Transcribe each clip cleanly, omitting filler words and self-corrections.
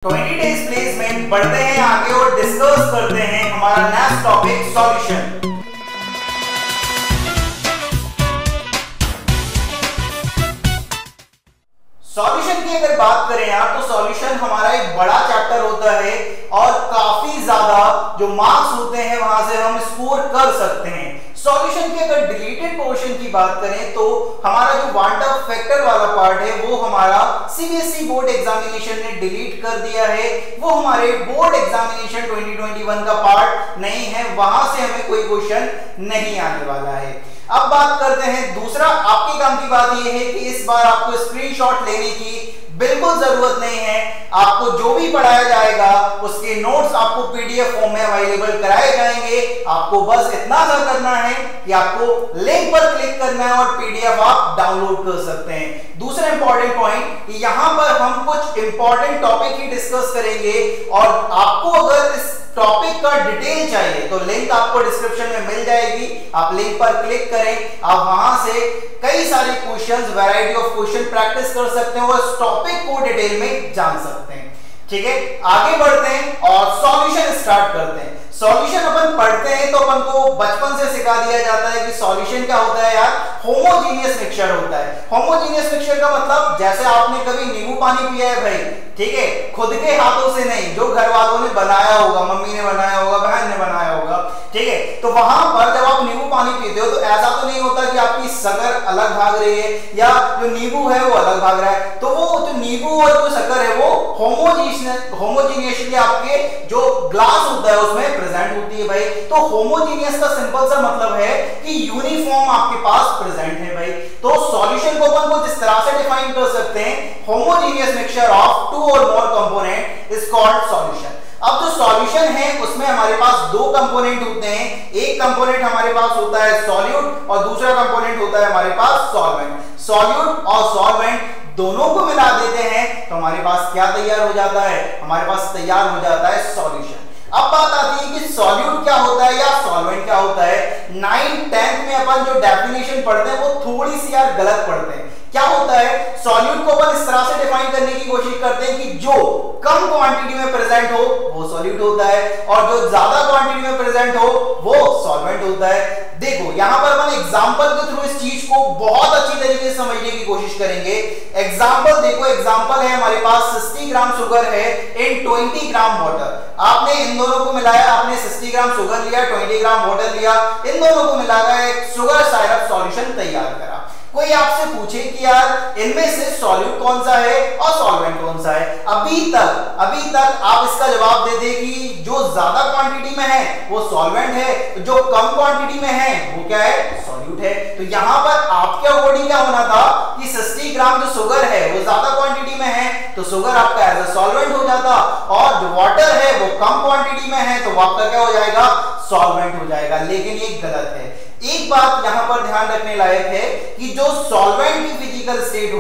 20 days placement बढ़ते हैं आगे और डिस्कस करते हैं हमारा नेक्स्ट टॉपिक सॉल्यूशन। सॉल्यूशन की अगर बात करें यार तो सॉल्यूशन हमारा एक बड़ा चैप्टर होता है और काफी ज्यादा जो मार्क्स होते हैं वहां से हम स्कोर कर सकते हैं। सॉल्यूशन की अगर डिलीटेड पोर्शन की बात करें तो हमारा जो क्वांटम फैक्टर वाला पार्ट है वो हमारा सीबीएसई बोर्ड एग्जामिनेशन ने डिलीट कर दिया है। वो हमारे बोर्ड एग्जामिनेशन 2021 का पार्ट नहीं है, वहां से हमें कोई क्वेश्चन नहीं आने वाला है। अब बात करते हैं दूसरा, आपके काम की बात यह है कि इस बार आपको स्क्रीनशॉट लेने की बिल्कुल जरूरत नहीं है। आपको जो भी पढ़ाया जाएगा उसके नोट्स आपको पीडीएफ फॉर्म में अवेलेबल कराए जाएंगे। आपको बस इतना सा करना है कि आपको लिंक पर क्लिक करना है और पीडीएफ आप डाउनलोड कर सकते हैं। दूसरा इंपॉर्टेंट पॉइंट कि यहां पर हम कुछ इंपॉर्टेंट टॉपिक ही डिस्कस करेंगे और आपको अगर इस टॉपिक का डिटेल चाहिए तो लिंक आपको डिस्क्रिप्शन में मिल जाएगी। आप लिंक पर क्लिक करें, आप वहां से कई सारे questions, variety of question practice कर सकते हैं और इस टॉपिक को डिटेल में जान सकते हैं। ठीक है, आगे बढ़ते हैं और सॉल्यूशन स्टार्ट करते हैं। सॉल्यूशन अपन पढ़ते हैं तो अपन को बचपन से सिखा दिया जाता है कि सॉल्यूशन क्या होता है यार, होमोजीनियस मिक्सचर होता है। होमोजीनियस मिक्सचर का मतलब जैसे आपने कभी नींबू पानी पिया है भाई, ठीक है, खुद के हाथों से नहीं, जो घर वालों ने बनाया होगा, मम्मी ने बनाया होगा, बहन ने बनाया होगा, ठीक है, तो वहां पर जब आप नींबू पानी पीते हो तो ऐसा तो नहीं होता कि आपकी शक्कर अलग भाग रही है या जो नींबू है वो अलग भाग रहा है। तो वो जो नींबू और जो शक्कर है वो होमोजीनियसली आपके जो ग्लास होता है उसमें प्रेजेंट होती है भाई। तो होमोजीनियस का सिंपल सा मतलब है कि यूनिफॉर्म आपके पास प्रेजेंट है भाई। तो सॉल्यूशन को अपन को जिस तरह से डिफाइन कर सकते हैं, होमोजीनियस मिक्सचर ऑफ टू और मोर कंपोनेंट इज कॉल्ड सॉल्यूशन। अब जो सॉल्यूशन है उसमें हमारे पास दो कंपोनेंट होते हैं। एक कंपोनेंट हमारे पास होता है सॉल्यूट और दूसरा कंपोनेंट होता है हमारे पास सॉल्वेंट। सॉल्यूट और सॉल्वेंट दोनों को मिला देते हैं तो हमारे पास क्या तैयार हो जाता है, हमारे पास तैयार हो जाता है सॉल्यूशन। अब बात आती है कि सॉल्यूट क्या होता है या सॉल्वेंट क्या होता है। 9th 10th में अपन जो डेफिनेशन पढ़ते हैं वो थोड़ी सी यार गलत पढ़ते हैं। क्या होता है, सॉल्यूट को अपन इस तरह से डिफाइन करने की कोशिश करते हैं कि जो कम क्वांटिटी में प्रेजेंट हो वो सॉल्यूट होता है और जो ज्यादा क्वांटिटी में प्रेजेंट हो वो सॉल्वेंट होता है। देखो यहां पर अपन एग्जांपल के थ्रू इस चीज को बहुत अच्छी तरीके से समझने की कोशिश करेंगे। एग्जांपल देखो, एग्जांपल है हमारे पास 60 ग्राम शुगर है इन 20 ग्राम वाटर। आपने इन दोनों को मिलाया, आपने 60 ग्राम शुगर लिया, 20 ग्राम वाटर लिया, इन दोनों को मिलाकर एक शुगर साइरप सॉल्यूशन तैयार करा। कोई आपसे पूछे कि यार इनमें से सॉल्यूट कौन सा है और सॉल्वेंट कौन सा है, अभी तक आप इसका जवाब दे दे कि जो ज्यादा क्वांटिटी में है वो सॉल्वेंट है, जो कम क्वांटिटी में है वो क्या है, सॉल्यूट है। तो यहां पर आपके अकॉर्डिंग क्या होना था कि 60 ग्राम जो शुगर है वो ज्यादा क्वांटिटी में है तो शुगर आपका एज अ सॉल्वेंट हो जाता और जो वाटर है वो कम क्वांटिटी में है तो वो आपका क्या हो जाएगा, सॉल्वेंट हो जाएगा। लेकिन ये गलत है। एक बात यहां पर ध्यान रखने लायक है कि जो सॉल्वेंट की फिजिकल स्टेट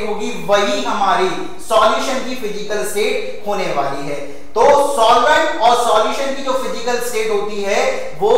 होगी, वही हमारी सॉल्यूशन की फिजिकल स्टेट होने वाली है। तो सॉल्वेंट और सॉल्यूशन की जो फिजिकल स्टेट होती है वो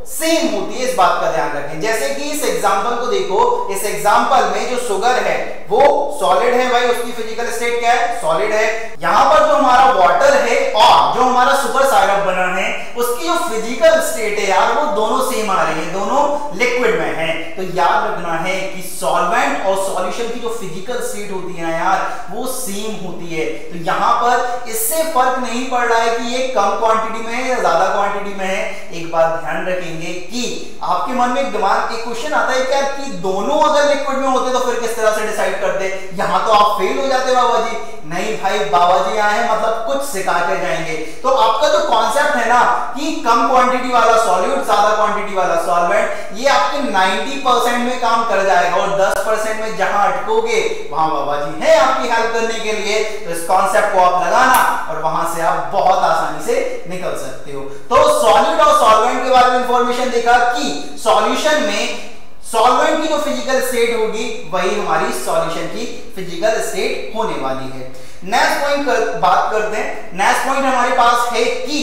सेम होती है, इस बात का ध्यान रखें। जैसे कि इस एग्जांपल को देखो, इस एग्जांपल में जो शुगर है वो सॉलिड है भाई, उसकी फिजिकल स्टेट क्या है, सॉलिड है। यहां पर जो हमारा वाटर है और जो हमारा शुगर साइरप बना है उसकी जो फिजिकल स्टेट है यार वो दोनों सेम आ रही है, दोनों लिक्विड में है। तो याद रखना है कि सॉल्वेंट और सॉल्यूशन की जो फिजिकल स्टेट होती है यार वो सेम होती है। तो यहां पर इससे फर्क नहीं पड़ रहा है कि ये कम क्वांटिटी में है या ज्यादा क्वांटिटी में है। एक बात ध्यान रखेंगे कि आपके मन में दिमाग एक क्वेश्चन आता है क्या कि दोनों अगर लिक्विड में होते तो फिर किस तरह से डिसाइड करते, यहां तो आप फेल हो जाते बाबा जी। नहीं भाई, बाबा जी आए हैं मतलब कुछ सिखा के जाएंगे। तो आपका जो कॉन्सेप्ट है ना कि कम क्वांटिटी वाला सॉल्यूट, ज्यादा क्वांटिटी वाला सॉल्वेंट, ये आपके 90% में काम कर जाएगा और 10% में जहां अटकोगे वहां बाबा जी है आपकी हेल्प करने के लिए। तो इस कॉन्सेप्ट को आप लगाना और वहां से आप बहुत आसानी से निकल सकते हो। तो सॉल्यूट और सॉल्वेंट के बारे में इंफॉर्मेशन देखा कि सॉल्यूशन में सॉल्वेंट की जो फिजिकल स्टेट होगी वही हमारी सॉल्यूशन की फिजिकल स्टेट होने वाली है। नेक्स्ट पॉइंट बात करते हैं। नेक्स्ट पॉइंट हमारे पास है कि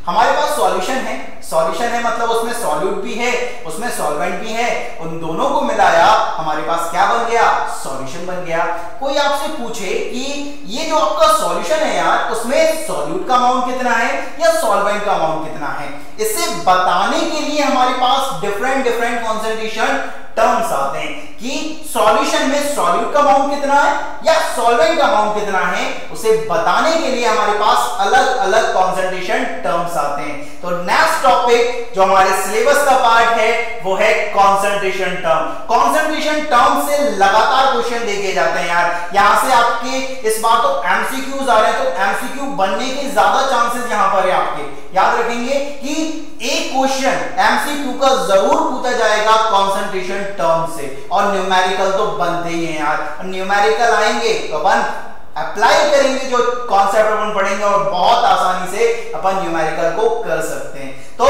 हमारे पास सॉल्यूशन है मतलब उसमें सॉल्यूट भी है, उसमें सॉल्वेंट भी है, उन दोनों को मिलाया हमारे पास क्या बन गया, सॉल्यूशन बन गया। कोई आपसे पूछे कि ये जो आपका सॉल्यूशन है यार, उसमें सॉल्यूट का अमाउंट कितना है या सॉल्वेंट का अमाउंट कितना है, इसे बताने के लिए हमारे पास डिफरेंट डिफरेंट कॉन्सेंट्रेशन टर्म्स आते हैं कि सॉल्यूशन में सॉल्यूट का अमाउंट कितना है या सॉल्वेंट का अमाउंट कितना है, उसे बताने के लिए हमारे पास अलग अलग कॉन्सेंट्रेशन टर्म्स आते हैं। तो नेक्स्ट टॉपिक जो हमारे सिलेबस का पार्ट है वो है कॉन्सेंट्रेशन टर्म। कॉन्सेंट्रेशन टर्म से लगातार क्वेश्चन देखे जाते हैं यार, यहां से आपके इस बार तो एमसीक्यूज आ रहे हैं, तो एमसीक्यू बनने के ज्यादा चांसेस यहां पर है। आपके याद रखेंगे कि एक क्वेश्चन एमसीक्यू का जरूर पूछा जाएगा कॉन्सेंट्रेशन टर्म से, और न्यूमेरिकल तो बनते ही हैं यार। न्यूमेरिकल आएंगे तो अपन अप्लाई करेंगे जो कॉन्सेप्ट अपन पढ़ेंगे और बहुत आसानी से अपन न्यूमेरिकल को कर सकते हैं। तो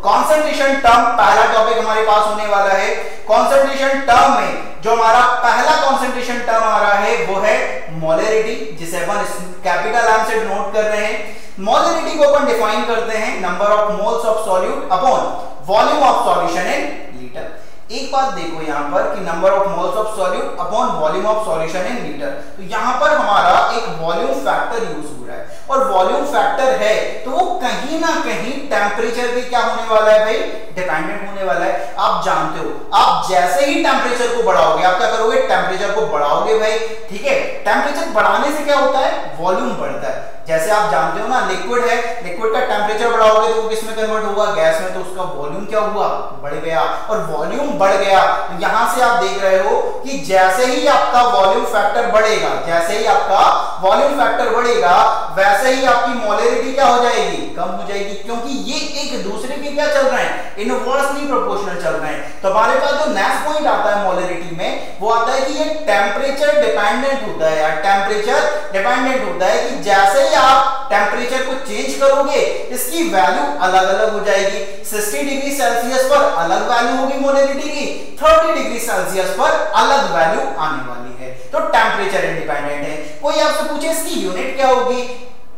कॉन्सेंट्रेशन टर्म पहला टॉपिक हमारे पास होने वाला है। कॉन्सेंट्रेशन टर्म में जो हमारा पहला कॉन्सेंट्रेशन टर्म आ रहा है वो है मोलरिटी, जिसे अपन कैपिटल एम से डिनोट कर रहे हैं। मोलरिटी को अपन डिफाइन करते हैं number of moles of solute upon volume of solution in litre. एक बात देखो यहां पर कि number of moles of solute upon volume of solution in litre, तो यहां पर हमारा एक वॉल्यूम फैक्टर यूज हो रहा है, और वॉल्यूम फैक्टर है तो वो कहीं ना कहीं टेम्परेचर पे क्या होने वाला है भाई, डिपेंडेंट होने वाला है। आप जानते हो, आप जैसे ही टेम्परेचर को बढ़ाओगे, आप क्या करोगे, टेम्परेचर को बढ़ाओगे भाई, ठीक है। टेम्परेचर बढ़ाने से क्या होता है, वॉल्यूम बढ़ता है। जैसे आप जानते हो ना, लिक्विड है, लिक्विड का टेम्परेचर बढ़ाओगे तो वो किस में कन्वर्ट होगा, गैस में, तो उसका वॉल्यूम क्या हुआ, बढ़ गया, और वॉल्यूम बढ़ गया। तो यहां से आप देख रहे हो कि जैसे ही आपका वॉल्यूम फैक्टर बढ़ेगा, जैसे ही आपका वॉल्यूम फैक्टर बढ़ेगा, वैसे ही आपकी मोलरिटी क्या हो जाएगी, कम हो जाएगी, क्योंकि ये एक दूसरे के क्या चल रहे हैं, इनवर्सली प्रोपोर्शनल चल रहे हैं। तो हमारे पास जो नेक्स्ट पॉइंट आता है मोलरिटी में, वो आता है कि ये टेम्परेचर डिपेंडेंट होता है यार, टेम्परेचर डिपेंडेंट होता है कि जैसे ही आप टेम्परेचर को चेंज करोगे इसकी वैल्यू अलग अलग हो जाएगी। 60 डिग्री सेल्सियस पर अलग वैल्यू होगी मोलरिटी की, 30 डिग्री सेल्सियस पर अलग वैल्यू आने वाली है। तो टेम्परेचर इंडिपेंडेंट है। कोई आपसे पूछे इसकी यूनिट क्या होगी,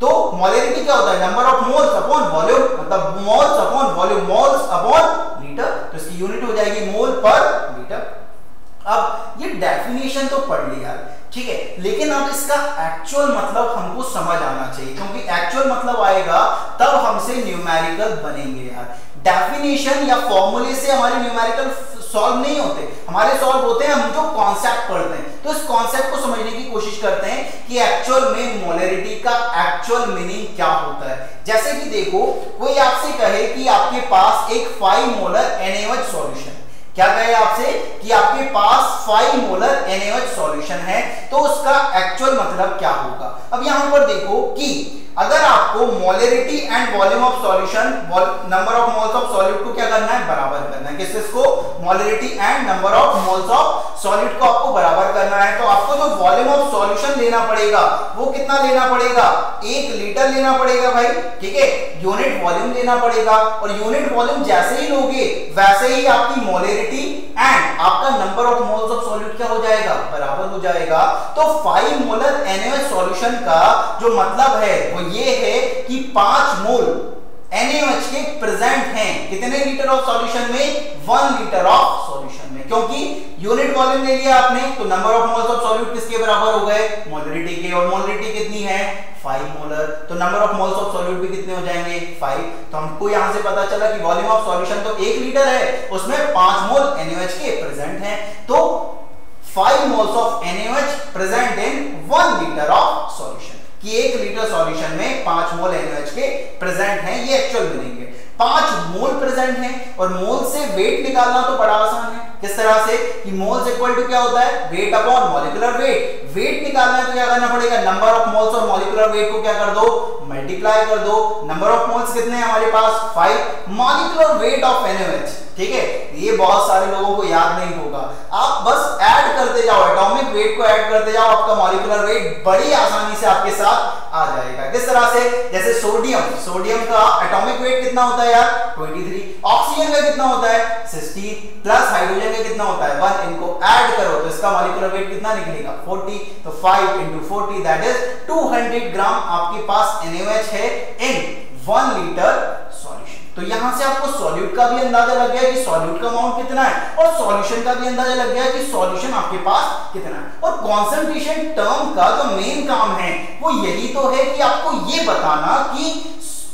तो मोलरिटी क्या होता है, number of moles upon volume, मतलब moles upon volume, moles upon litre, तो इसकी यूनिट हो जाएगी मोल पर लीटर। अब ये डेफिनेशन तो पढ़ लिया, ठीक है, लेकिन अब इसका एक्चुअल मतलब हमको समझ आना चाहिए, क्योंकि एक्चुअल मतलब आएगा तब हमसे न्यूमेरिकल बनेंगे यार। डेफिनेशन या फॉर्मूले से हमारे न्यूमेरिकल सॉल्व नहीं होते, हमारे सॉल्व होते हैं हम जो कॉन्सेप्ट पढ़ते हैं। तो इस कॉन्सेप्ट को समझने की कोशिश करते हैं कि एक्चुअल में मोलरिटी का एक्चुअल मीनिंग क्या होता है। जैसे कि देखो, कोई आपसे कहे कि आपके पास एक 5 मोलर NaOH सॉल्यूशन, क्या कहे आपसे कि आपके पास 5 मोलर NaOH सॉल्यूशन है, तो उसका एक्चुअल मतलब क्या होगा। अब यहां पर देखो कि अगर आपको molarity and volume of solution, number of moles of solute को क्या करना है, बराबर करना है। किसको, molarity and number of moles of solute को आपको बराबर करना है। तो आपको जो वॉल्यूम ऑफ सॉल्यूशन लेना पड़ेगा वो कितना लेना पड़ेगा, 1 लीटर लेना पड़ेगा भाई, ठीक है। यूनिट वॉल्यूम लेना पड़ेगा, और यूनिट वॉल्यूम जैसे ही लोगे वैसे ही आपकी मोलरिटी एंड आपका number of moles of solute क्या हो जाएगा, बराबर हो जाएगा। तो 5 मोलर NaOH सॉल्यूशन का जो मतलब है वो ये है कि 5 मोल NaOH के प्रेजेंट हैं कितने लीटर ऑफ सॉल्यूशन में, 1 लीटर ऑफ सॉल्यूशन में, क्योंकि यूनिट वॉल्यूम ले लिया आपने, तो number of moles of solute किसके बराबर हो गए, मोलरिटी के, और मोलरिटी कितनी है, 5 मोलर, तो number of moles of solute भी कितने हो जाएंगे, 5। तो हमको यहां से पता चला कि वॉल्यूम ऑफ सॉल्यूशन तो 1 लीटर है, उसमें 5 मोल NaOH के प्रेजेंट हैं, तो 5 moles of NaOH present in 1 litre of solution, कि 1 लीटर सॉल्यूशन में 5 मोल NaOH के प्रेजेंट हैं, ये एक्चुअल मीनिंग है। 5 मोल प्रेजेंट हैं, और मोल से वेट निकालना तो बड़ा आसान है। किस तरह से कि मोल्स इक्वल टू क्या होता है, weight upon molecular weight. Weight निकालना है तो क्या करना पड़ेगा, नंबर ऑफ मोल्स और मॉलिक्यूलर वेट को क्या कर दो, मल्टीप्लाई कर दो। नंबर ऑफ मोल्स कितने हैं हमारे पास, 5, मॉलिक्यूलर वेट ऑफ NaOH, ठीक है। ये बहुत सारे लोगों को याद नहीं होगा, आप बस ऐड करते जाओ, एटॉमिक वेट को ऐड करते जाओ, आपका मॉलिक्यूलर वेट बड़ी आसानी से आपके साथ आ जाएगा। किस तरह से, जैसे सोडियम का एटॉमिक वेट कितना होता है यार, 23, ऑक्सीजन का कितना होता है 60, प्लस हाइड्रोजन का कितना होता है 1, इनको ऐड करो तो इसका मॉलिक्यूलर वेट कितना निकलेगा 40, तो 5 into 40 दैट इज 200 ग्राम आपके पास NaOH है इन 1 लीटर सॉल्यूशन। तो यहां से आपको सॉल्यूट का भी अंदाजा लग गया कि सॉल्यूट का अमाउंट कितना है और सॉल्यूशन का भी अंदाजा लग गया कि सॉल्यूशन आपके पास कितना है। और कंसंट्रेशन टर्म का जो मेन काम है वो यही तो है कि आपको ये बताना कि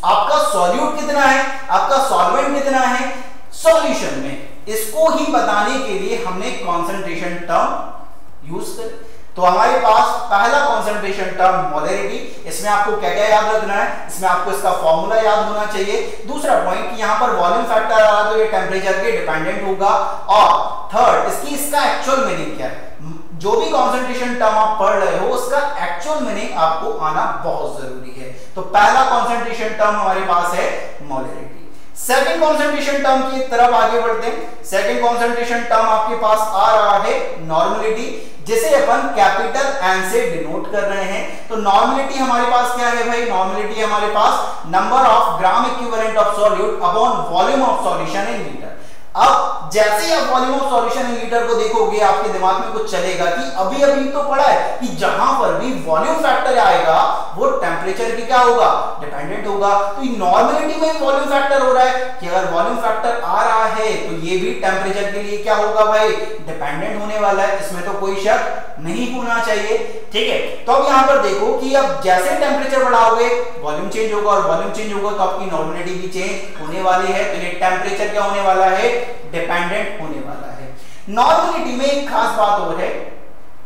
आपका सॉल्यूट कितना है, आपका सॉल्वेंट कितना है सॉल्यूशन में। इसको ही बताने के लिए हमने कंसंट्रेशन टर्म यूज कर। तो हमारे पास पहला कंसंट्रेशन टर्म मोलरिटी, इसमें आपको क्या क्या याद रखना है, इसमें आपको इसका फॉर्मूला याद होना चाहिए। दूसरा पॉइंट कि यहां पर वॉल्यूम फैक्टर आ रहा तो ये टेंपरेचर के डिपेंडेंट होगा। और थर्ड इसका एक्चुअल मीनिंग क्या है, जो भी कंसंट्रेशन टर्म आप पढ़ रहे हो उसका एक्चुअल मीनिंग आपको आना बहुत जरूरी है। तो पहला कंसंट्रेशन टर्म हमारे पास है मोलरिटी। सेकंड कंसंट्रेशन टर्म की तरफ आगे बढ़ते हैं। सेकंड कंसंट्रेशन टर्म आपके पास आ रहा है नॉर्मलिटी, जिसे अपन कैपिटल एन से डिनोट कर रहे हैं। तो नॉर्मलिटी हमारे पास क्या है भाई, नॉर्मलिटी हमारे पास number of gram equivalent of solute upon volume of solution in litre. अब जैसे ही आप volume of solution in litre को देखोगे आपके दिमाग में कुछ चलेगा कि अभी अभी तो पढ़ा है कि जहां पर भी वॉल्यूम फैक्टर आएगा वो टेंपरेचर की क्या होगा, डिपेंडेंट होगा। तो नॉर्मलिटी में वॉल्यूम फैक्टर हो रहा है कि अगर वॉल्यूम फैक्टर आ रहा है तो ये भी टेंपरेचर के लिए क्या होगा भाई, डिपेंडेंट होने वाला है। इसमें तो कोई शक नहीं होना चाहिए, ठीक है। तो अब यहां पर देखो कि अब जैसे टेंपरेचर बढ़ाओगे वॉल्यूम चेंज होगा और वॉल्यूम चेंज होगा तो आपकी नॉर्मलिटी भी चेंज होने वाली है। तो ये टेंपरेचर क्या होने वाला है, डिपेंडेंट होने वाला है। नॉर्मलिटी में एक खास बात और है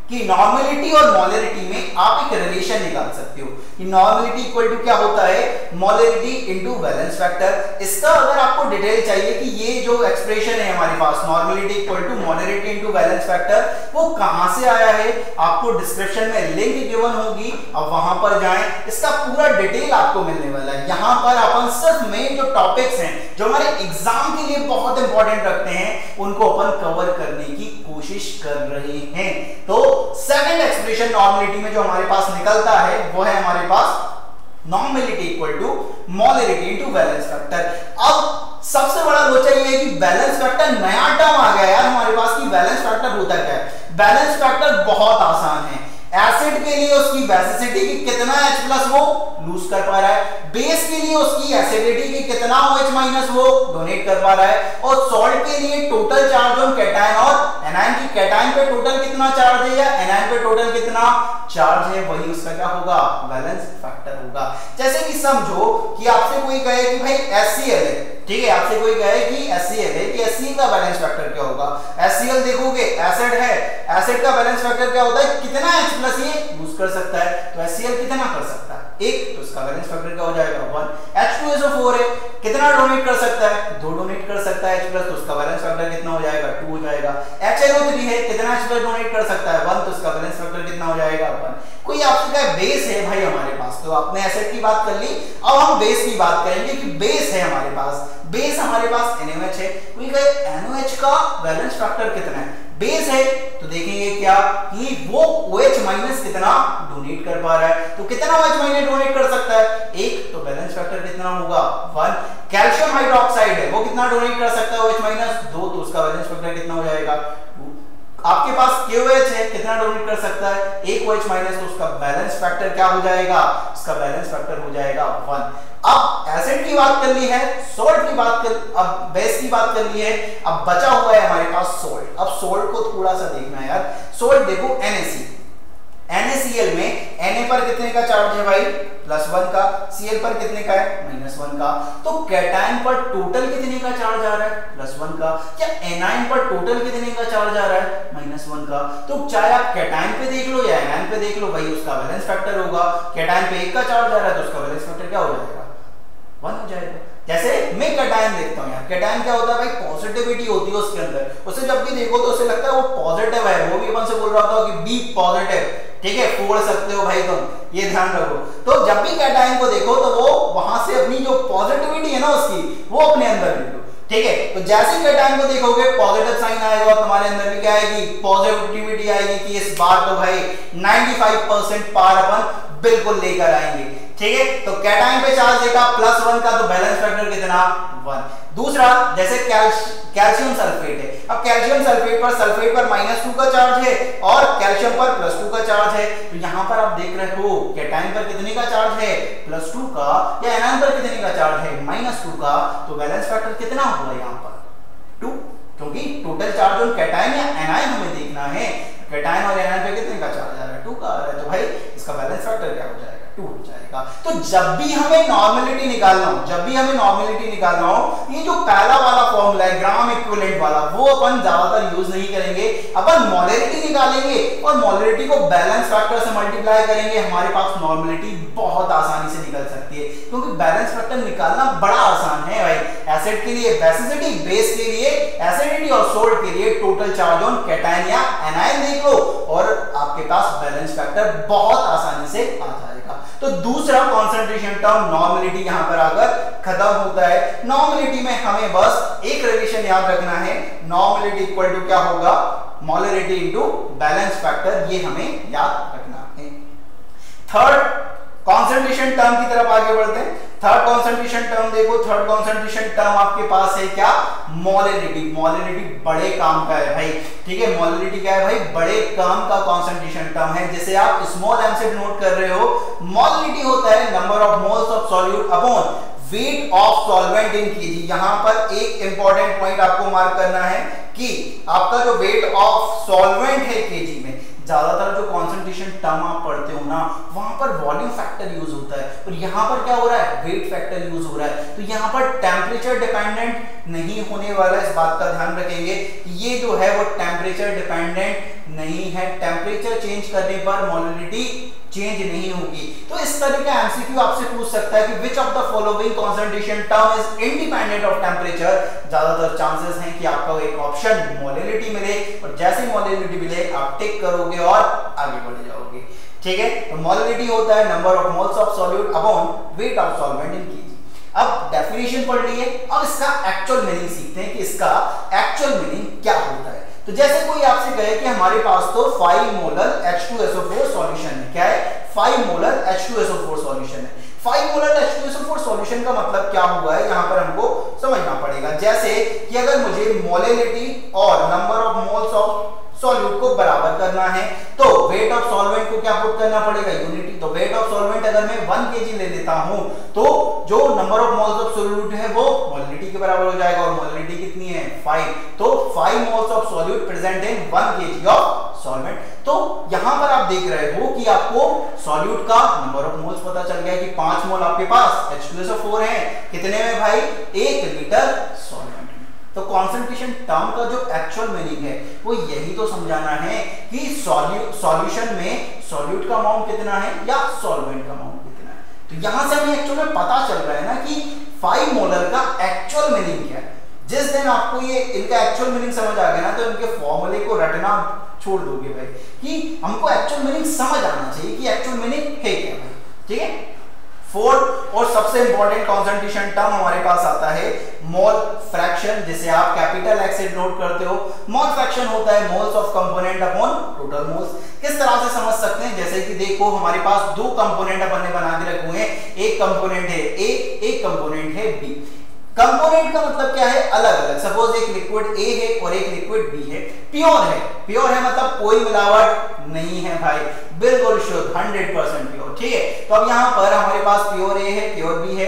कि नॉर्मलिटी और मोलरिटी में आप एक रिलेशन निकाल सकते हो कि नॉर्मलिटी इक्वल टू क्या होता है, मोलरिटी इनटू बैलेंस फैक्टर। इसका अगर आपको डिटेल चाहिए कि ये जो एक्सप्रेशन है हमारे पास normality equal to molarity into balance factor वो कहां से आया है, आपको डिस्क्रिप्शन में लिंक गिवन होगी, अब वहां पर जाएं, इसका पूरा डिटेल आपको मिलने वाला है। यहां पर अपन सिर्फ मेन जो टॉपिक्स हैं जो हमारे एग्जाम के लिए बहुत इंपॉर्टेंट रखते हैं उनको अपन कवर करने की कोशिश कर रहे हैं। तो सेकंड एक्सप्रेशन नॉर्मलिटी में जो हमारे पास निकलता है वो है हमारे पास normality equal to molarity into balance factor. अब सबसे बड़ा लोचा ये है कि बैलेंस फैक्टर नया टर्म आ गया यार हमारे पास कि बैलेंस फैक्टर होता क्या है। बैलेंस फैक्टर बहुत आसान है, एसिड के लिए उसकी बेसिसिटी की कितना H+ वो लूज कर पा रहा है, बेस के लिए उसकी एसिडिटी की कितना OH- वो डोनेट कर पा रहा है, और सॉल्ट के लिए टोटल चार्ज ऑन कैटायन और एनायन की कैटायन पे टोटल कितना चार्ज है या एनायन पे टोटल कितना चार्ज है, वही उसका क्या होगा, बैलेंस फैक्टर होगा। जैसे कि समझो कि आपसे कोई कहे कि भाई HCl है, ठीक है, आपसे कोई कहे कि HCl है कि HCl का बैलेंस फैक्टर क्या होगा। HCl देखोगे एसिड है, एसिड का बैलेंस फैक्टर क्या होता है, कितना H+ ये यूज कर सकता है, तो HCl कितना कर सकता है, 1, तो इसका बैलेंस फैक्टर क्या हो जाएगा 1। H2SO4 है, कितना डोनेट कर सकता है, 2 डोनेट कर सकता है H+, तो उसका बैलेंस फैक्टर कितना हो जाएगा 2 हो जाएगा। HNO3 है, कितना H+ डोनेट कर सकता है 1, तो उसका बैलेंस फैक्टर कितना हो जाएगा 1। कोई आपसे कहे बेस है भाई हमारे पास, तो आपने एसिड की बात कर ली, अब हम बेस की बात करेंगे कि बेस है हमारे पास, बेस हमारे पास NaOH है। कोई कहे NaOH का बैलेंस फैक्टर कितना है, बेस है तो देखेंगे क्या कि वो OH- कितना डोनेट कर पा रहा है, तो कितना OH- डोनेट कर सकता है 1, तो बैलेंस फैक्टर कितना होगा 1। कैल्शियम हाइड्रोक्साइड है, वो कितना डोनेट कर सकता है OH- 2, तो उसका बैलेंस फैक्टर कितना हो जाएगा 2। आपके पास KOH है, कितना डोनेट कर सकता है 1 OH-, तो उसका बैलेंस फैक्टर क्या हो जाएगा, उसका बैलेंस फैक्टर हो जाएगा 1। अब एसिड की बात कर ली है, सॉल्ट की बात कर, अब बेस की बात कर ली है, अब बचा हुआ है हमारे पास सॉल्ट। अब सॉल्ट को थोड़ा सा देखना है यार, सॉल्ट देखो NaCl में Na पर कितने का चार्ज है भाई +1 का, Cl पर कितने का है -1 का, तो कैटायन पर टोटल कितने का चार्ज आ रहा है +1 का, क्या एनायन पर टोटल कितने का चार्ज आ रहा है -1 का। तो चाहे आप कैटायन पे देख लो या एनायन पे देख लो, भाई उसका बैलेंस फैक्टर होगा, कैटायन पे 1 का चार्ज आ रहा है तो उसका बैलेंस फैक्टर क्या हो जाएगा 1 हो जाएगा। जैसे मैं कैटायन देखता हूं यार, कैटायन क्या होता है भाई, पॉजिटिविटी होती है उसके अंदर, उसे जब भी देखो तो उसे लगता है वो पॉजिटिव है, वो भी अपन से बोल रहा था कि बी पॉजिटिव, ठीक है, फोड़ सकते हो भाई तुम, ये ध्यान रखो। तो जब भी कैटायन को देखो तो वो वहां से अपनी जो पॉजिटिविटी है ना उसकी वो अपने अंदर ले लो, ठीक है। तो जैसे कैटायन को देखोगे पॉजिटिव साइन आएगा और तुम्हारे अंदर भी क्या आएगी, पॉजिटिविटी आएगी कि इस बार तो भाई 95% पार अपन बिल्कुल लेकर आएंगे, ठीक है। तो कैटायन पे चार्ज देगा +1 का, तो बैलेंस फैक्टर कितना 1। दूसरा जैसे कैल्शियम सल्फेट है, अब कैल्शियम सल्फेट पर -2 का चार्ज है और कैल्शियम पर +2 का चार्ज है। तो यहां पर आप देख रहे हो कैटायन पर कितने का चार्ज है, +2 का, या एनायन पर कितने का चार्ज है, -2 का। तो वैलेंस फैक्टर कितना हुआ यहां पर 2, क्योंकि टोटल चार्ज ऑन कैटायन या एनायन हमें देखना है। कैटायन और एनायन पे कितने का चार्ज आ रहा है, 2 का आ रहा है। तो भाई इसका बैलेंस फैक्टर क्या हो जाएगा, 2 हो जाएगा। तो जब भी हमें नॉर्मेलिटी निकालना हो, ये जो पहला वाला फॉर्मूला है ग्राम इक्विवेलेंट वाला, वो अपन ज्यादातर यूज नहीं करेंगे। अपन मोलरिटी निकालेंगे और मोलरिटी को बैलेंस फैक्टर से मल्टीप्लाई करेंगे, हमारे पास नॉर्मेलिटी बहुत आसानी से निकल सकती है, क्योंकि बैलेंस फैक्टर निकालना बड़ा आसान है भाई। एसिड के लिए बेसिसिटी, बेस के लिए एसिडिटी और सोल्ट के लिए टोटल चार्ज ऑन कैटायन या एनायन देख लो और आपके पास बैलेंस फैक्टर बहुत आसानी से आ जाएगा। तो दूसरा कॉन्सेंट्रेशन टर्म नॉर्मेलिटी यहां पर आकर खत्म होता है। नॉर्मेलिटी में हमें बस एक रिलेशन याद रखना है, नॉर्मेलिटी इक्वल टू क्या होगा, मोलरिटी इनटू बैलेंस फैक्टर, ये हमें याद रखना है। थर्ड कॉन्सेंट्रेशन टर्म की तरफ आगे बढ़ते हैं। थर्ड कॉन्सेंट्रेशन टर्म देखो, थर्ड कॉन्सेंट्रेशन टर्म आपके पास है क्या, मोलरिटी। मोलरिटी बड़े काम का है भाई, ठीक है। मोलरिटी क्या है भाई, बड़े काम का कॉन्सेंट्रेशन टर्म है, जिसे आप स्मॉल एम से नोट कर रहे हो। मोलरिटी होता है number of moles of solute upon weight of solvent in KG. यहां पर एक इंपॉर्टेंट पॉइंट आपको मार्क करना है कि आपका जो वेट ऑफ सॉल्वेंट है केजी में, ज्यादातर जो कॉन्सेंट्रेशन टर्म आप पढ़ते हो ना, वहां पर वॉल्यूम फैक्टर यूज होता है, और यहां पर क्या हो रहा है, वेट फैक्टर यूज हो रहा है। तो यहां पर टेम्परेचर डिपेंडेंट नहीं होने वाला, इस बात का ध्यान रखेंगे। ये जो है वो टेम्परेचर डिपेंडेंट नहीं है, टेम्परेचर चेंज करने पर मोलरिटी चेंज नहीं होगी। तो इस तरह का एमसीक्यू आपसे पूछ सकता है कि which of the following concentration term is independent of temperature. ज्यादातर चांसेस हैं कि आपका एक ऑप्शन मोलरिटी मिले, और जैसे मोलरिटी मिले आप टिक करोगे और आगे बढ़ जाओगे, ठीक है। तो मोलरिटी होता है number of moles of solute upon weight of solvent in KG. अब डेफिनेशन पढ़ लिए, अब इसका एक्चुअल मीनिंग सीखते हैं कि इसका एक्चुअल मीनिंग क्या होता है। तो जैसे कोई आपसे कहे कि हमारे पास तो 5 मोलर H2SO4 सॉल्यूशन है, क्या है, 5 मोलर H2SO4 सॉल्यूशन है। 5 मोलर H2SO4 सॉल्यूशन का मतलब क्या हुआ है, यहां पर हमको समझना पड़ेगा। जैसे कि अगर मुझे मोलरिटी और number of moles of solute को बराबर करना है, तो वेट ऑफ सॉल्वेंट को क्या पुट करना पड़ेगा, यूनिटी। तो वेट ऑफ सॉल्वेंट अगर मैं 1 kg ले लेता हूं, तो जो number of moles of solute है वो मोलरिटी के बराबर हो जाएगा, और मोलरिटी कितनी है, 5। तो 5 moles of solute present in 1 kg of solvent. तो यहां पर आप देख रहे हो कि आपको सॉल्यूट का नंबर ऑफ मोल्स पता चल गया कि 5 मोल आपके पास H2SO4 है, कितने में भाई, 1 लीटर सॉल्वेंट। तो कॉन्सेंट्रेशन टर्म का जो एक्चुअल मीनिंग है वो यही तो समझाना है कि सॉल्यूशन में सॉल्यूट का अमाउंट कितना है या सॉल्वेंट का अमाउंट कितना है। तो यहां से हमें एक्चुअल में पता चल रहा है ना कि 5 मोलर का एक्चुअल मीनिंग क्या है। जिस दिन आपको ये इनका एक्चुअल मीनिंग समझ आ गया ना, तो इनके फॉर्मूले को रटना छोड़ दोगे भाई, कि हमको एक्चुअल मीनिंग समझ आना चाहिए कि एक्चुअल मीनिंग है क्या भाई, ठीक है। फोर्थ और सबसे इंपॉर्टेंट कॉन्सेंट्रेशन टर्म हमारे पास आता है मोल फ्रैक्शन, जिसे आप कैपिटल एक्स से नोट करते हो। मोल फ्रैक्शन होता है moles of component upon total moles. किस तरह से समझ सकते हैं, जैसे कि देखो हमारे पास 2 कंपोनेंट अपन ने बना के रखे हुए हैं, एक कंपोनेंट है ए, एक कंपोनेंट है बी। कंपोनेंट का मतलब क्या है, अलग अलग। सपोज एक लिक्विड ए है और एक लिक्विड बी है, प्योर है। प्योर है मतलब कोई मिलावट नहीं है भाई, बिल्कुल शुद्ध, 100% प्योर, ठीक है। तो अब यहाँ पर हमारे पास प्योर ए है, प्योर बी है।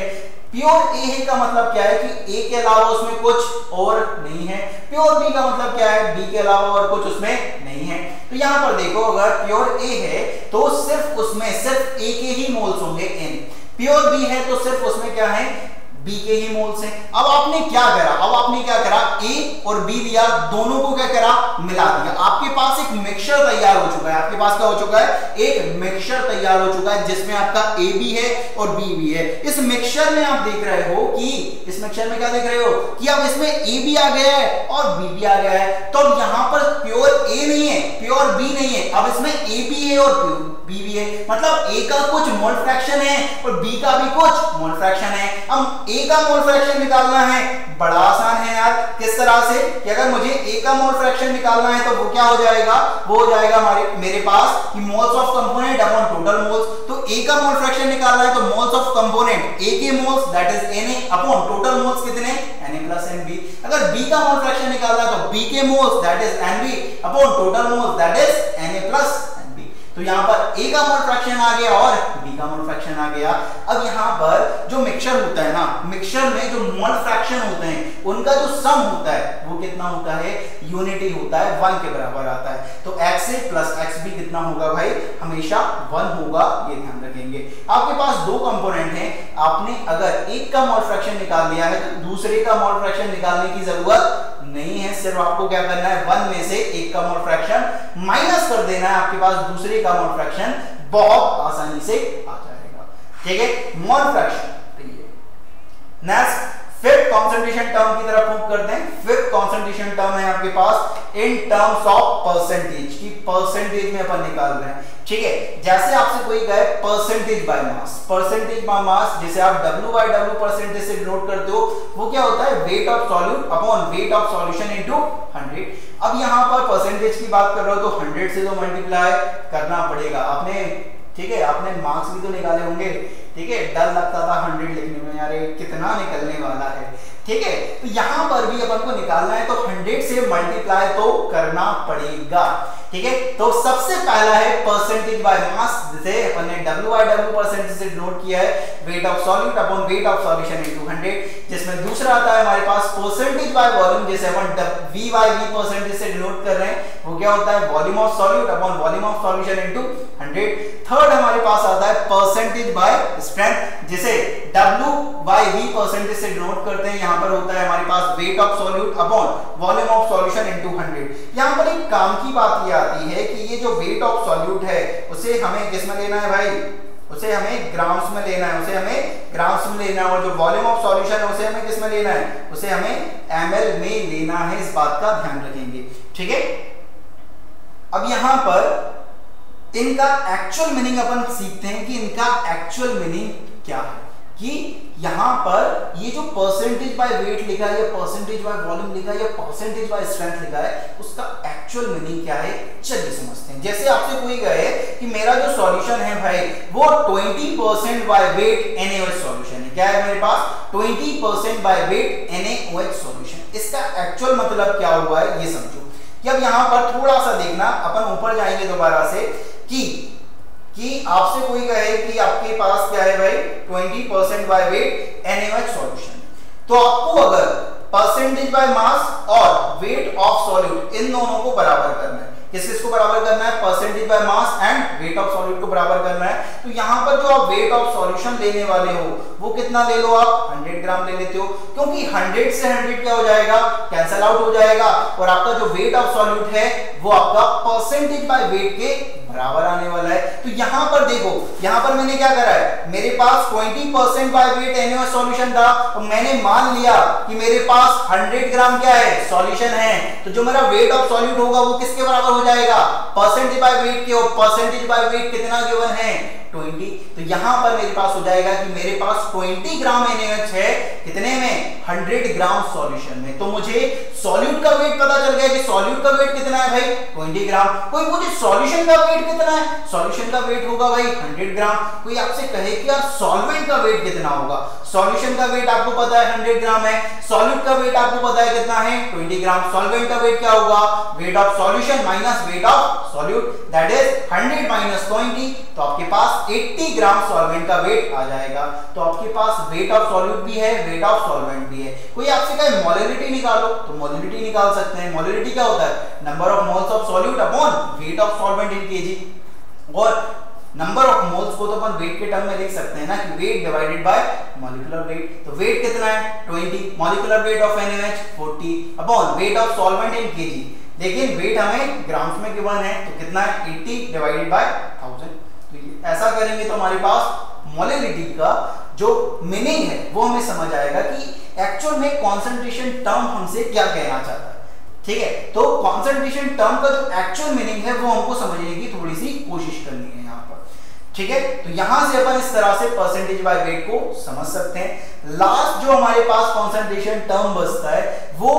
प्योर ए है का मतलब क्या है कि ए के अलावा उसमें कुछ और नहीं है। प्योर बी का मतलब क्या है, बी के अलावा और कुछ उसमें नहीं है। तो यहाँ पर देखो, अगर प्योर ए है तो सिर्फ उसमें सिर्फ ए के ही मोल्स होंगे, एन। प्योर बी है तो सिर्फ उसमें क्या है, बी के ही मोल्स हैं। अब आपने क्या करा, ए और बी लिया, दोनों को क्या करा, मिला दिया। आपके पास एक मिक्सचर तैयार हो चुका है, आपके पास क्या हो चुका है, एक मिक्सचर तैयार हो चुका है, जिसमें आपका ए भी है और बी भी है। इस मिक्सचर में आप देख रहे हो कि इस मिक्सचर में क्या देख रहे हो कि अब इसमें ए भी आ गया है और बी भी आ गया है। तो अब यहां पर प्योर ए नहीं है, प्योर बी नहीं है, अब इसमें ए भी है और बी भी है। मतलब ए का कुछ मोल फ्रैक्शन है और बी का भी कुछ मोल फ्रैक्शन है। अब ए का मोल फ्रैक्शन निकालना है, बड़ा आसान है यार। किस तरह से कि अगर मुझे ए का मोल फ्रैक्शन निकालना है तो वो क्या हो जाएगा, वो हो जाएगा मेरे पास कि moles of component upon total moles. तो ए का मोल फ्रैक्शन निकालना है तो मोल्स ऑफ कंपोनेंट, ए के moles that is Na upon total moles कितने, Na+1। Plus NB. अगर बी का मोल फ्रैक्शन निकालना है तो बी के moles that is NB upon total moles that is NA plus NB. तो यहाँ पर ए का मोल फ्रैक्शन आ गया और बी का मोल फ्रैक्शन आ गया। अब यहाँ पर जो मिक्सचर होता है ना, मिक्सचर में जो मोल फ्रैक्शन होते हैं उनका जो सम होता है वो कितना होता है, यूनिटी होता है, 1 के बराबर आता है। तो XA प्लस XB कितना होगा भाई, हमेशा 1 होगा, ये ध्यान रखेंगे। आपके पास दो कंपोनेंट हैं, आपने अगर एक का मोल फ्रैक्शन निकाल लिया है तो दूसरे का मोल फ्रैक्शन निकालने की जरूरत नहीं है, सिर्फ आपको क्या करना है 1 में से एक का मोल फ्रैक्शन माइनस कर देना है, आपके पास दूसरे का मोल फ्रैक्शन बहुत आसानी से आ जाएगा। ठीक है, mole fraction. Next fifth concentration term की तरफ मूव करते हैं। फिफ्थ कंसंट्रेशन टर्म है आपके पास इन टर्म्स ऑफ परसेंटेज की, परसेंटेज में अपन निकाल रहे हैं। ठीक है, जैसे आपसे कोई कहे percentage by mass, percentage by mass जिसे आप W/W परसेंटेज से डिनोट करते हो, वो क्या होता है, wait of solute upon weight of solution into 100। अब यहां पर परसेंटेज की बात कर रहे हो तो 100 से तो मल्टीप्लाई करना पड़ेगा आपने। ठीक है, आपने मार्क्स भी तो निकाले होंगे। ठीक है, डर लगता था 100 लिखने में, यार कितना निकलने वाला है। ठीक है, तो यहां पर भी अपन को निकालना है तो 100 से मल्टीप्लाई तो करना पड़ेगा। ठीक है, तो सबसे पहला है परसेंटेज बाय मास, जिसे अपन ने W/W परसेंटेज से डिनोट किया है, wait of solute upon weight of solution into 100। जिसमें दूसरा आता है हमारे पास परसेंटेज बाय वॉल्यूम, जिसे अपन V/V परसेंटेज से डिनोट कर रहे हैं, वो क्या होता है, volume of solute upon volume of solution into 100। Third हमारे पास आता है परसेंटेज बाय स्ट्रेंथ, जिसे W/V परसेंटेज से डिनोट करते हैं। यहां पर होता है हमारे पास weight of solute upon volume of solution into 100। यहां पर एक काम की बात ये आती है कि ये जो वेट ऑफ सॉल्यूट है उसे हमें किस में लेना है भाई, उसे हमें ग्राम्स में लेना है, उसे हमें ग्राम्स में लेना है। और जो वॉल्यूम ऑफ सॉल्यूशन है उसे हमें किस में लेना है, उसे हमें ml में लेना है। इस बात का ध्यान रखेंगे। ठीक है, अब यहां पर इनका एक्चुअल मीनिंग अपन सीखते हैं कि इनका एक्चुअल मीनिंग क्या है। कि यहां पर ये जो परसेंटेज बाय वेट लिखा है, या परसेंटेज बाय वॉल्यूम लिखा है, या परसेंटेज बाय स्ट्रेंथ लिखा है, उसका एक्चुअल मीनिंग क्या है, चलिए समझते हैं। जैसे आपसे कोई कहे कि मेरा जो सॉल्यूशन है भाई वो 20% बाय वेट NaOH सॉल्यूशन है। क्या है मेरे पास, 20% बाय वेट NaOH सॉल्यूशन। इसका एक्चुअल मतलब क्या हुआ है ये समझो। कि अब यहां पर थोड़ा सा देखना, अपन ऊपर जाएंगे दोबारा से, कि आपसे कोई कहे कि आपके पास क्या है भाई 20% बाय वेट NaOH सॉल्यूशन, तो आपको अगर परसेंटेज बाय मास और वेट ऑफ सॉल्यूट इन दोनों को बराबर करना है। किस को बराबर करना है, percentage by mass and wait of solute को बराबर करना है। तो यहां पर जो आप वेट ऑफ सॉल्यूशन लेने वाले हो वो कितना ले लो, आप 100 ग्राम ले लेते हो, क्योंकि 100 से 100 क्या हो जाएगा, कैंसिल आउट हो जाएगा, और आपका जो वेट ऑफ सॉल्यूट है वो आपका परसेंटेज बाय वेट के बराबर आने वाला है। तो यहां पर देखो, यहां पर मैंने क्या करा है, मेरे पास 20% बाय वेट NaOH सॉल्यूशन था, तो मैंने मान लिया कि मेरे पास 100 ग्राम क्या है, सॉल्यूशन है। तो जो मेरा वेट ऑफ सॉल्यूट होगा वो किसके बराबर हो जाएगा, परसेंटेज बाय वेट के। और परसेंटेज बाय वेट कितना गिवन है, 20। तो यहां पर मेरे पास हो जाएगा कि मेरे पास 20 ग्राम NaOH है, कितने में, 100 ग्राम सॉल्यूशन में। तो मुझे सॉल्यूट का वेट पता चल गया कि सॉल्यूट का वेट कितना है भाई, 20 ग्राम। कोई मुझे सॉल्यूशन का वेट कितना है, सॉल्यूशन का वेट होगा भाई 100 ग्राम। कोई आपसे कहे कि यार सॉल्वेंट का वेट कितना होगा, सॉल्यूशन का वेट आपको पता है 100 ग्राम है, सॉल्यूट का वेट आपको पता है कितना है, 20 ग्राम। सॉल्वेंट का वेट क्या होगा, weight of solution minus weight of solute, that is 100 minus 20। तो आपके पास 80 ग्राम सॉल्वेंट का वेट आ जाएगा। तो आपके पास वेट ऑफ सॉल्यूट भी है, वेट ऑफ सॉल्वेंट भी है। कोई आपसे कहे मोलरिटी निकालो, तो मोलरिटी निकाल सकते हैं। मोलरिटी क्या होता है, number of moles of solute upon weight of solvent in KG. और नंबर ऑफ मोल्स को तो अपन वेट के टर्म में लिख सकते हैं ना, कि weight divided by molecular weight. तो वेट कितना है 20, molecular weight of NaOH 40 upon weight of solvent in KG. लेकिन वेट हमें ग्राम्स में गिवन है, तो कितना है 80 डिवाइडेड बाय 1000। तो ऐसा करेंगे तो हमारे पास मोलरिटी का जो मीनिंग है वो हमें समझ आएगा कि एक्चुअल में कंसंट्रेशन टर्म हमसे क्या कहना चाहता है। ठीक है, तो कंसंट्रेशन टर्म का जो एक्चुअल मीनिंग है वो हमको समझने की थोड़ी सी कोशिश करनी है यहाँ पर। ठीक है, तो यहां से अपन इस तरह से परसेंटेज बाय वेट को समझ सकते हैं। लास्ट जो हमारे पास कंसंट्रेशन टर्म बचता है वो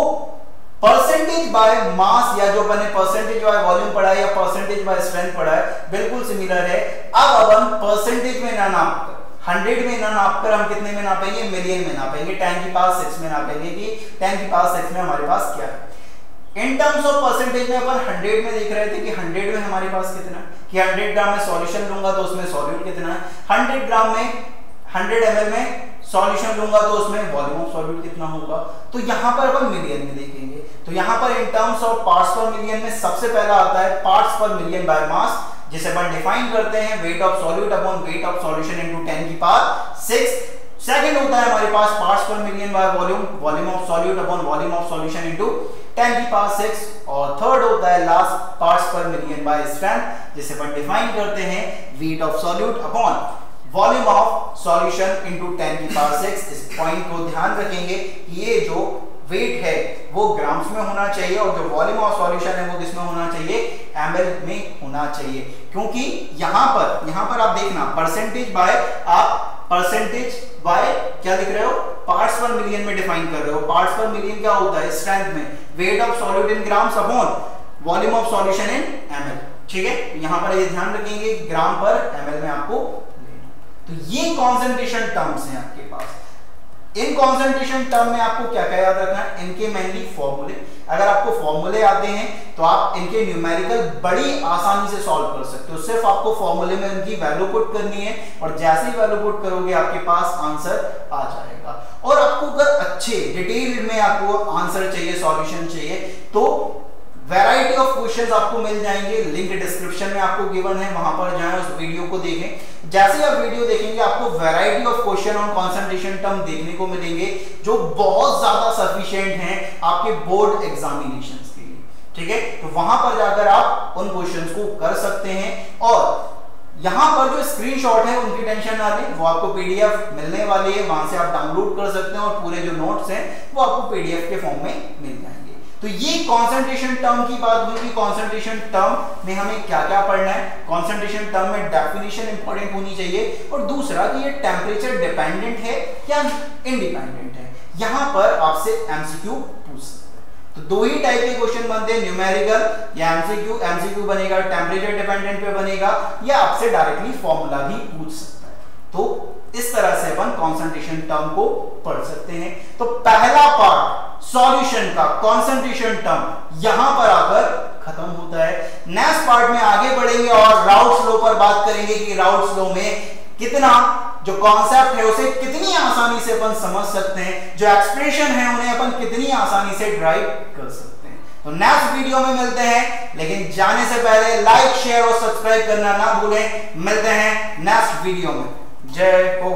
परसेंटेज बाय मास, या जो अपने परसेंटेज बाय वॉल्यूम पढ़ा है या परसेंटेज बाय स्ट्रेंथ पढ़ा है, बिल्कुल सिमिलर है। अब अपन परसेंटेज में ना नाम 100 में ना नापकर हम कितने में नापेंगे, मिलियन में नापेंगे, 10 की पावर 6 में नापेंगे कि 10 की पावर 6 में हमारे पास क्या है। इन टर्म्स ऑफ परसेंटेज में अपन 100 में देख रहे थे कि 100 में हमारे पास कितना है, कि 100 ग्राम में सॉल्यूशन लूंगा तो उसमें सॉल्यूट कितना है, 100 ग्राम में 100 ml में सॉल्यूशन लूंगा तो उसमें वॉल्यूम ऑफ सॉल्यूट कितना होगा। तो यहां पर अपन मिलियन में देखेंगे, तो यहां पर इन टर्म्स ऑफ पार्ट्स पर मिलियन में सबसे पहला आता है पार्ट्स पर मिलियन बाय मास, जिसे अपन डिफाइन करते हैं wait of solute upon weight of solution into 10 की पावर 6। सेकंड होता है हमारे पास पार्ट्स पर million by volume, volume of solute upon volume of solution into 10 की पावर 6। और थर्ड होता है लास्ट पार्ट्स पर मिलियन बाय स्ट्रेंथ, जिसे अपन डिफाइन करते हैं wait of solute upon volume of solution into 10 की पावर 6। इस पॉइंट को ध्यान रखेंगे कि ये जो वेट है वो ग्राम्स में होना चाहिए और जो वॉल्यूम ऑफ सॉल्यूशन है वो किसमें होना चाहिए, ml में होना चाहिए, क्योंकि यहां पर आप देखना परसेंटेज बाय क्या लिख रहे हो, पार्ट्स पर मिलियन में डिफाइन कर रहे हो। पार्ट्स पर मिलियन क्या होता है, स्ट्रेंथ में wait of solute in grams upon volume of solution in ml। ठीक है, यहां पर ये ध्यान रखेंगे ग्राम पर ml में आपको लेना। तो ये कॉन्सेंट्रेशन टर्म्स हैं आपके पास। इन कॉन्सेंट्रेशन टर्म में आपको क्या क्या याद रखना है, इनके मेनली फॉर्मूले। अगर आपको फॉर्मूले आते हैं तो आप इनके न्यूमेरिकल बड़ी आसानी से सॉल्व कर सकते हो। सिर्फ आपको फॉर्मूले में इनकी वैल्यू पुट करनी है और जैसे ही वैल्यू पुट करोगे आपके पास आंसर आ जाएगा। और आपको अगर अच्छे डिटेल में आपको आंसर चाहिए, सॉल्यूशन चाहिए, तो वैरायटी ऑफ क्वेश्चंस आपको मिल जाएंगे, लिंक डिस्क्रिप्शन में आपको गिवन है, वहां पर जाएं, उस वीडियो को देखें। जैसे आप वीडियो देखेंगे आपको variety of question on concentration term देखने को मिलेंगे जो बहुत ज्यादा सफिशिएंट हैं आपके बोर्ड एग्जामिनेशंस के लिए। ठीक है, तो वहां पर जाकर आप उन क्वेश्चंस को कर सकते हैं। और यहां पर जो स्क्रीनशॉट है उनकी टेंशन ना लें, वो आपको पीडीएफ मिलने वाली है, वहां से आप डाउनलोड कर सकते हैं और पूरे जो नोट्स हैं वो आपको पीडीएफ के फॉर्म में मिल जाएंगे। तो ये कंसंट्रेशन टर्म की बात हुई कि कंसंट्रेशन टर्म में हमें क्या क्या पढ़ना है। कंसंट्रेशन टर्म में डेफिनेशन इंपॉर्टेंट होनी चाहिए और दूसरा कि ये टेम्परेचर डिपेंडेंट है या इंडिपेंडेंट है। यहां पर आपसे एमसीक्यू पूछ सकते हैं। तो दो ही टाइप के क्वेश्चन बनते हैं, न्यूमेरिकल या एमसीक्यू। एमसीक्यू बनेगा टेम्परेचर डिपेंडेंट पे बनेगा या आपसे डायरेक्टली फॉर्मूला भी पूछ सकता है। तो इस तरह से अपन कंसंट्रेशन टर्म को पढ़ सकते हैं। तो पहला पार्ट सॉल्यूशन का कंसंट्रेशन टर्म यहां पर आकर खत्म होता है। नेक्स्ट पार्ट में आगे बढ़ेंगे और राउट्स लॉ पर बात करेंगे कि राउट्स लॉ में कितना जो कॉन्सेप्ट है उसे कितनी आसानी से अपन समझ सकते हैं, जो एक्सप्रेशन है उन्हें अपन कितनी आसानी से ड्राइव कर सकते हैं। तो नेक्स्ट वीडियो में मिलते हैं, लेकिन जाने से पहले लाइक, शेयर और सब्सक्राइब करना ना भूलें। मिलते हैं नेक्स्ट वीडियो में। जय हो।